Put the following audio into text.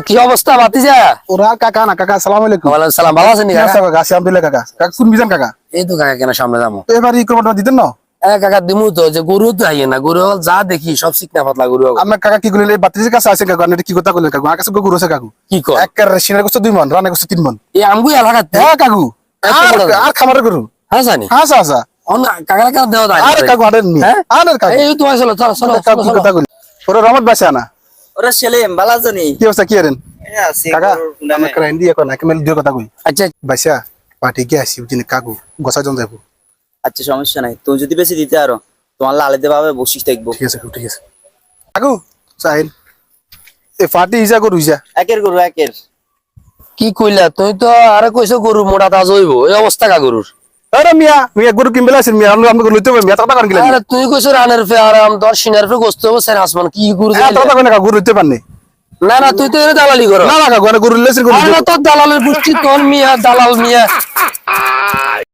কি অবস্থা বাতিজা? ওরা কাকা না কাকা, আসসালামু আলাইকুম। ওয়ালাইকুম সালাম, ভালো আছেন নি কাকা? কাকা আছি আলহামদুলিল্লাহ। কাকা কাকা কোন বিজান কাকা? এই তো কাকা কেন সামনে যাবো। তো এবার ই করবো দিতেন না? কাকা দিমু তো, যে গরু তো আইয়ে না, গরু যা দেখি সব শিখনা পাতলা গরু। আমার কাকা কি করলেন? এই বাতিজির কাছে আছে কাকু, আপনি কি কথা কইলেন কাকু? আমার কাছে গরু আছে কাকু। কি কর? একের সিনের গোস্ত 2 মণ, রানের গোস্ত 3 মণ। এই আমগু এলাকাতে হ্যাঁ কাকু, এত বড় গরু? আর খামারের গরু। হ্যাঁ জানি। হ্যাঁ আচ্ছা। কাকা কাকা দেওয়া যায় আরে কাকু আনেন নি, হ্যাঁ আনেন কাকু। এই তোমার চলো চলো চলো কাকু কি কথা কইলেন? ওরা রহমত বাসা না। ওরা সেলিম ভালো আছেনি? কি অবস্থা, কি আরেন আছি কাকা? আমার কাকা হিন্দি এখন একমেল দিয়ে কথা কই। আচ্ছা বাসা পার্টি কি আসি বুঝিনি কাকু, গোসা জন যাবো। আচ্ছা সমস্যা নাই, তুমি যদি বেশি দিতে আরো তোমার লালেতে ভাবে বসিস থাকবো। ঠিক আছে কাকু, ঠিক আছে কাকু। সাইন এ পার্টি ইজা গরু ইজা। একের গরু একের। কি কইলা তুই? তো আরে কইছো গরু মোটা তাজ হইব, এই অবস্থা কা গরুর? আরে মিয়া মিয়া গরু কিনবেলা আছেন মিয়া, আমরা গরু লইতে মিয়া কথা করেন গিলা। আরে তুই কইছো রানের ফে আরাম, তোর সিনার ফে গোস্ত হবে সেন আসমান, কি গরু হ্যাঁ দিলি? কথা করেন কাকু, গরু লইতে পারনি। না না তুই তো এর দালালি করো। না না কাকু, গরু লইছেন গরু। আরে না, তোর দালালের গোষ্ঠী, তোর মিয়া দালাল মিয়া।